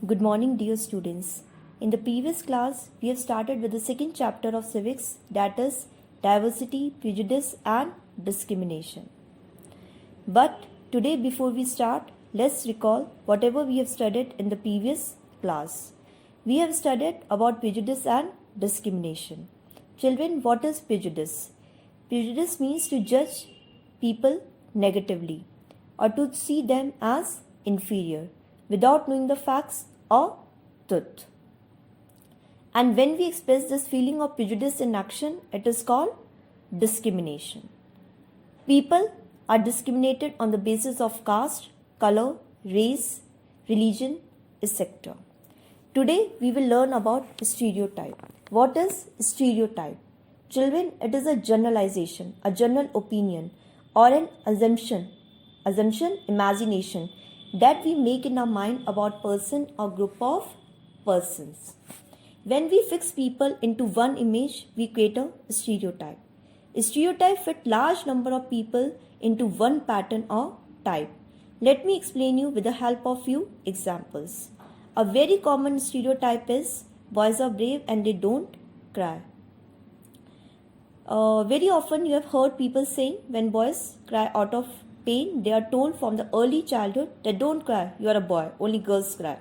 Good morning, dear students. In the previous class, we have started with the second chapter of civics, that is diversity, prejudice, and discrimination. But today, before we start, let's recall whatever we have studied in the previous class. We have studied about prejudice and discrimination. Children, what is prejudice? Prejudice means to judge people negatively or to see them as inferior without knowing the facts or truth. And when we express this feeling of prejudice in action, it is called discrimination. People are discriminated on the basis of caste, color, race, religion, etc. Today we will learn about stereotype. What is stereotype? Children, it is a generalization, a general opinion, or an assumption, imagination that we make in our mind about person or group of persons. When we fix people into one image, we create a stereotype. A stereotype fit large number of people into one pattern or type. Let me explain you with the help of few examples. A very common stereotype is boys are brave and they don't cry. Very often you have heard people saying when boys cry out of pain, they are told from the early childhood that don't cry, you are a boy, only girls cry.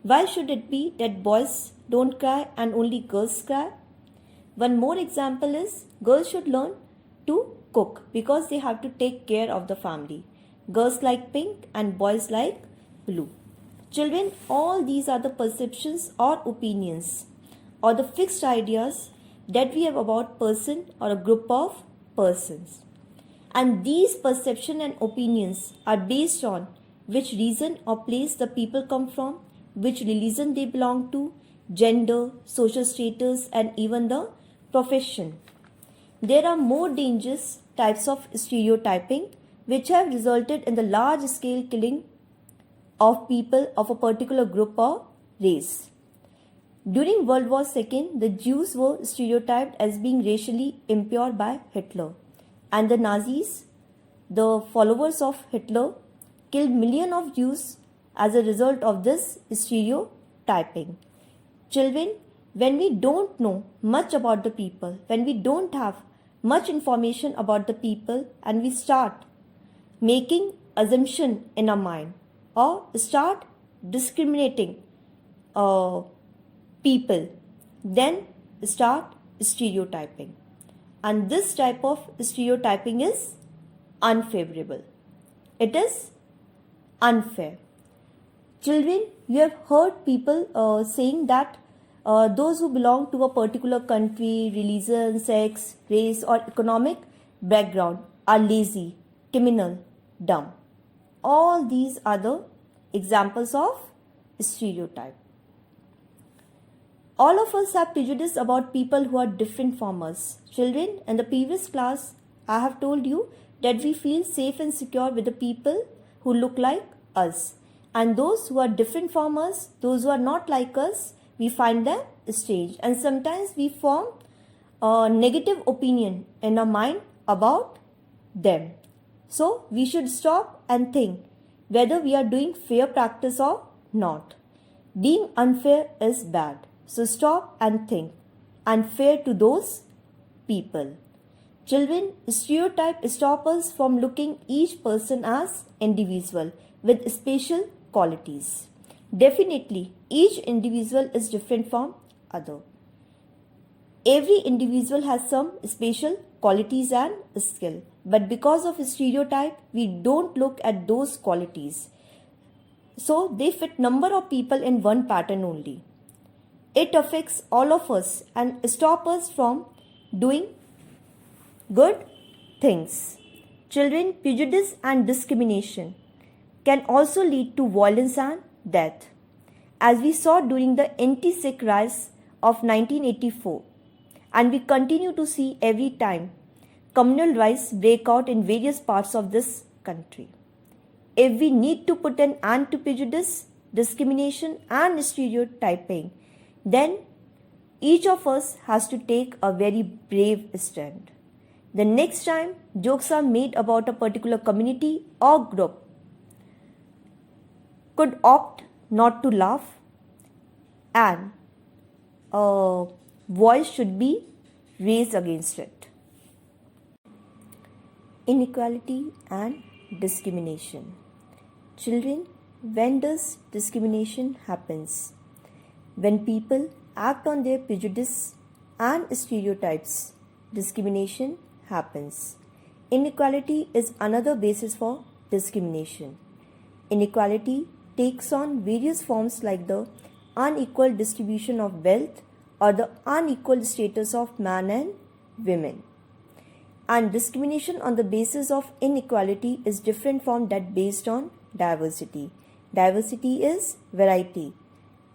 Why should it be that boys don't cry and only girls cry? One more example is girls should learn to cook because they have to take care of the family. Girls like pink and boys like blue. Children, all these are the perceptions or opinions or the fixed ideas that we have about person or a group of persons. And these perception and opinions are based on which region or place the people come from, which religion they belong to, gender, social status, and even the profession. There are more dangerous types of stereotyping which have resulted in the large scale killing of people of a particular group or race. During World War II, the Jews were stereotyped as being racially impure by Hitler, and the Nazis, the followers of Hitler, killed millions of Jews as a result of this stereotyping. Children, when we don't know much about the people, when we don't have much information about the people, and we start making assumption in our mind or start discriminating people, then start stereotyping. And this type of stereotyping is unfavorable. It is unfair. Children, you have heard people saying that those who belong to a particular country, religion, sex, race, or economic background are lazy, criminal, dumb. All these are the examples of stereotype. All of us have prejudice about people who are different from us. Children, in the previous class, I have told you that we feel safe and secure with the people who look like us. And those who are different from us, those who are not like us, we find them strange. And sometimes we form a negative opinion in our mind about them. So we should stop and think whether we are doing fair practice or not. Being unfair is bad. So stop and think. Unfair to those people. Children, stereotype stop us from looking each person as individual with special qualities. Definitely, each individual is different from other. Every individual has some special qualities and skill. But because of stereotype, we don't look at those qualities. So they fit number of people in one pattern only. It affects all of us and stops us from doing good things. Children, prejudice and discrimination can also lead to violence and death, as we saw during the anti-Sikh rise of 1984, and we continue to see every time communal riots break out in various parts of this country. If we need to put an end to prejudice, discrimination, and stereotyping, then each of us has to take a very brave stand. The next time jokes are made about a particular community or group, could opt not to laugh and a voice should be raised against it. Inequality and discrimination. Children, when does discrimination happens? When people act on their prejudice and stereotypes, discrimination happens. Inequality is another basis for discrimination. Inequality takes on various forms like the unequal distribution of wealth or the unequal status of man and women. And discrimination on the basis of inequality is different from that based on diversity. Diversity is variety,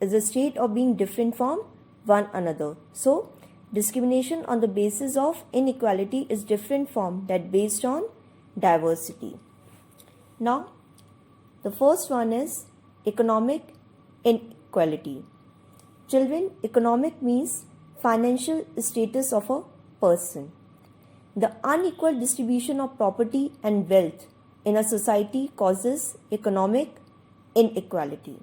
is a state of being different from one another. So, discrimination on the basis of inequality is different from that based on diversity. Now, the first one is economic inequality. Children, economic means financial status of a person. The unequal distribution of property and wealth in a society causes economic inequality.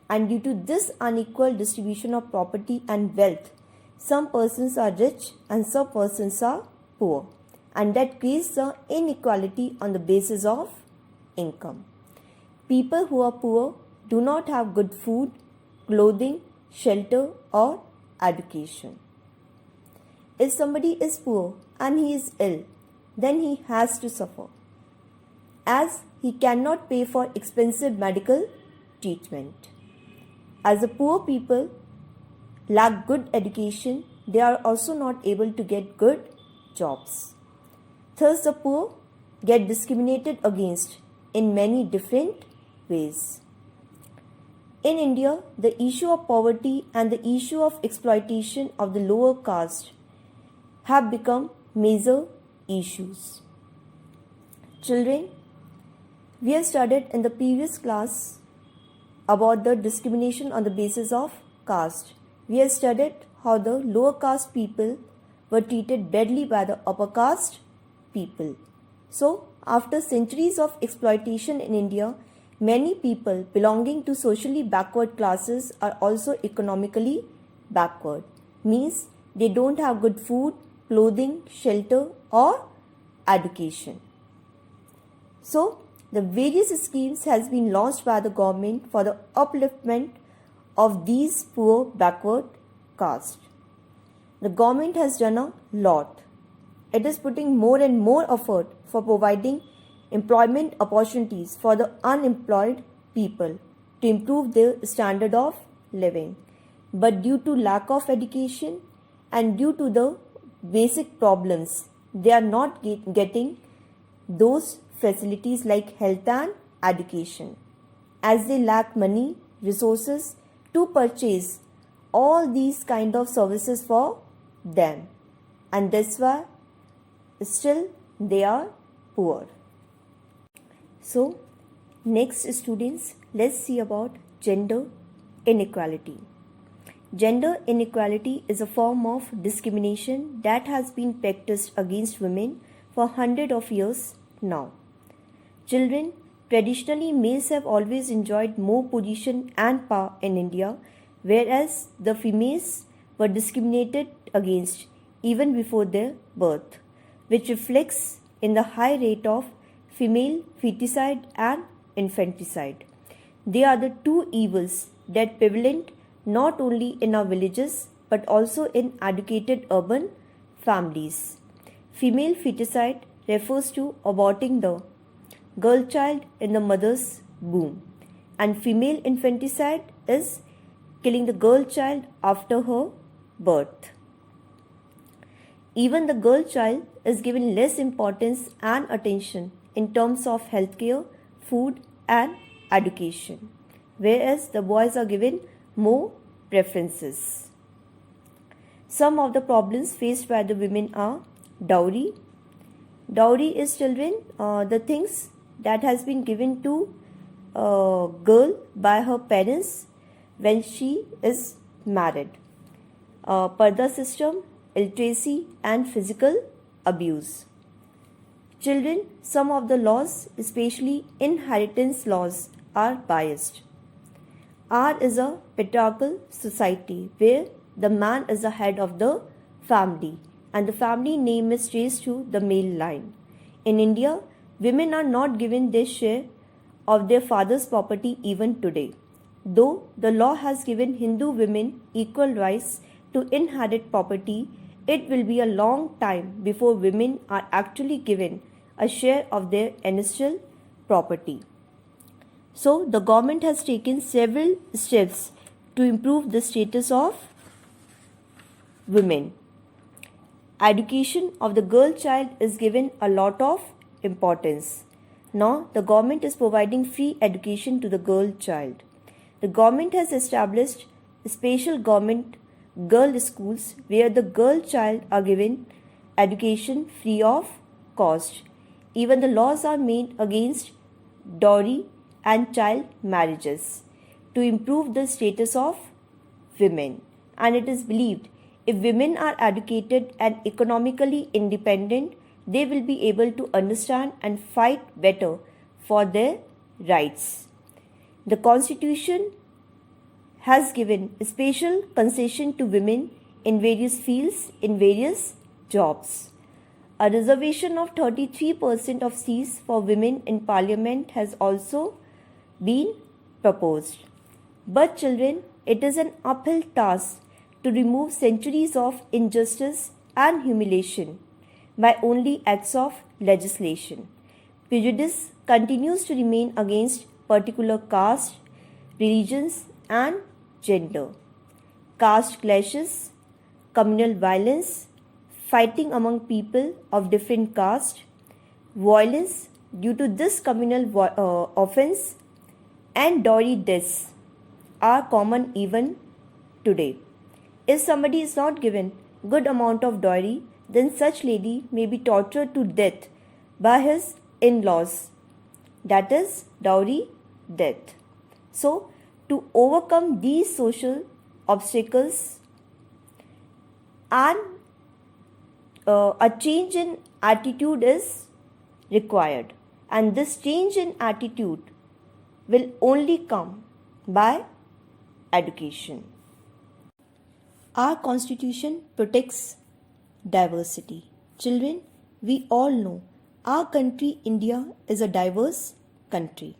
And due to this unequal distribution of property and wealth, some persons are rich and some persons are poor. And that creates the inequality on the basis of income. People who are poor do not have good food, clothing, shelter, or education. If somebody is poor and he is ill, then he has to suffer, as he cannot pay for expensive medical treatment. As the poor people lack good education, they are also not able to get good jobs. Thus, the poor get discriminated against in many different ways. In India, the issue of poverty and the issue of exploitation of the lower caste have become major issues. Children, we have studied in the previous class about the discrimination on the basis of caste. We have studied how the lower caste people were treated badly by the upper caste people. So, after centuries of exploitation in India, many people belonging to socially backward classes are also economically backward. Means they don't have good food, clothing, shelter, or education. So, the various schemes has been launched by the government for the upliftment of these poor backward caste. The government has done a lot. It is putting more and more effort for providing employment opportunities for the unemployed people to improve their standard of living. But due to lack of education and due to the basic problems, they are not getting those facilities like health and education, as they lack money, resources to purchase all these kind of services for them, and that's why still they are poor. So next, students, let's see about gender inequality. Gender inequality is a form of discrimination that has been practiced against women for hundreds of years now. Children, traditionally males have always enjoyed more position and power in India, whereas the females were discriminated against even before their birth, which reflects in the high rate of female feticide and infanticide. They are the two evils that prevalent not only in our villages but also in educated urban families. Female feticide refers to aborting the girl child in the mother's womb, and female infanticide is killing the girl child after her birth. Even the girl child is given less importance and attention in terms of healthcare, food, and education, whereas the boys are given more preferences. Some of the problems faced by the women are dowry. Dowry is, children, the things that has been given to a girl by her parents when she is married. Parda system, illiteracy, and physical abuse. Children, some of the laws, especially inheritance laws, are biased. Ours is a patriarchal society where the man is the head of the family and the family name is traced to the male line. In India, women are not given their share of their father's property even today. Though the law has given Hindu women equal rights to inherit property, it will be a long time before women are actually given a share of their ancestral property. So, the government has taken several steps to improve the status of women. Education of the girl child is given a lot of importance. Now, the government is providing free education to the girl child. The government has established special government girl schools where the girl child are given education free of cost. Even the laws are made against dowry and child marriages to improve the status of women. And it is believed if women are educated and economically independent, they will be able to understand and fight better for their rights. The Constitution has given special concession to women in various fields, in various jobs. A reservation of 33% of seats for women in Parliament has also been proposed. But children, it is an uphill task to remove centuries of injustice and humiliation by only acts of legislation. Prejudice continues to remain against particular caste, religions, and gender. Caste clashes, communal violence, fighting among people of different caste, violence due to this communal offense, and dowry deaths are common even today. If somebody is not given good amount of dowry, then such lady may be tortured to death by his in-laws. That is dowry death. So, to overcome these social obstacles and a change in attitude is required, and this change in attitude will only come by education. Our constitution protects diversity. Children, we all know our country India is a diverse country.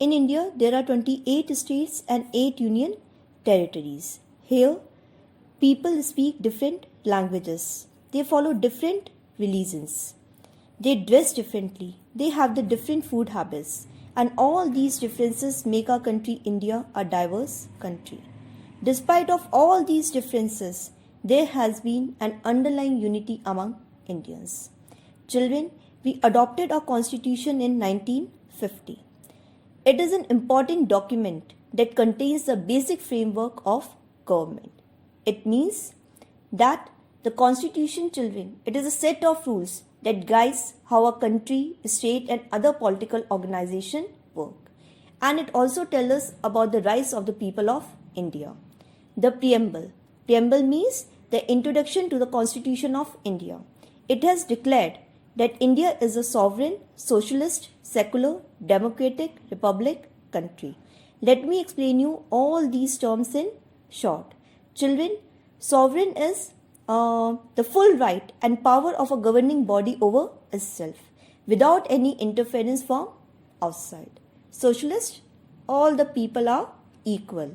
In India, there are 28 states and 8 union territories. Here, people speak different languages. They follow different religions. They dress differently. They have the different food habits. And all these differences make our country India a diverse country. Despite of all these differences, there has been an underlying unity among Indians. Children, we adopted our constitution in 1950. It is an important document that contains the basic framework of government. It means that the constitution, children, it is a set of rules that guides how a country, state and other political organization work. And it also tells us about the rights of the people of India. The preamble. Preamble means the introduction to the Constitution of India. It has declared that India is a sovereign, socialist, secular, democratic, republic country. Let me explain you all these terms in short. Children, sovereign is the full right and power of a governing body over itself without any interference from outside. Socialist, all the people are equal.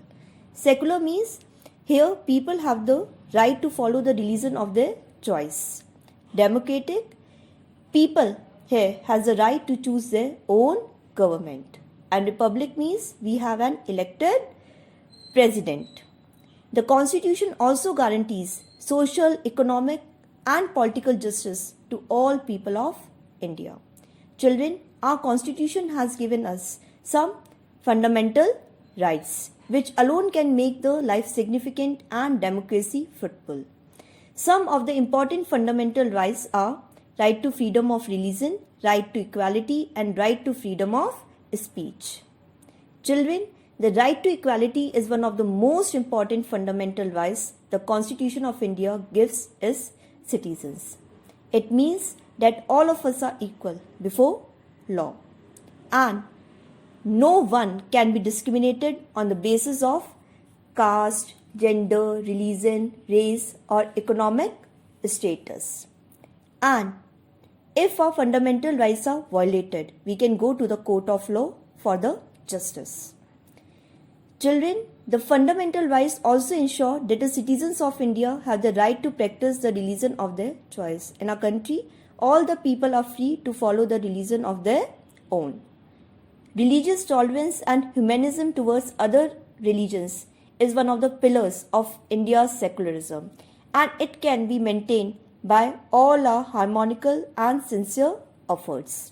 Secular means here people have the right to follow the religion of their choice. Democratic, people here has the right to choose their own government. And republic means we have an elected president. The constitution also guarantees social, economic and political justice to all people of India. Children, our constitution has given us some fundamental rights which alone can make the life significant and democracy fruitful. Some of the important fundamental rights are right to freedom of religion, right to equality and right to freedom of speech. Children, the right to equality is one of the most important fundamental rights the Constitution of India gives its citizens. It means that all of us are equal before law. And no one can be discriminated on the basis of caste, gender, religion, race, or economic status. And if our fundamental rights are violated, we can go to the court of law for the justice. Children, the fundamental rights also ensure that the citizens of India have the right to practice the religion of their choice. In our country, all the people are free to follow the religion of their own. Religious tolerance and humanism towards other religions is one of the pillars of India's secularism, and it can be maintained by all our harmonical and sincere efforts.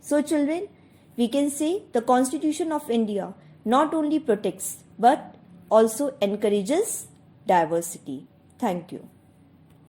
So children, we can say the Constitution of India not only protects but also encourages diversity. Thank you.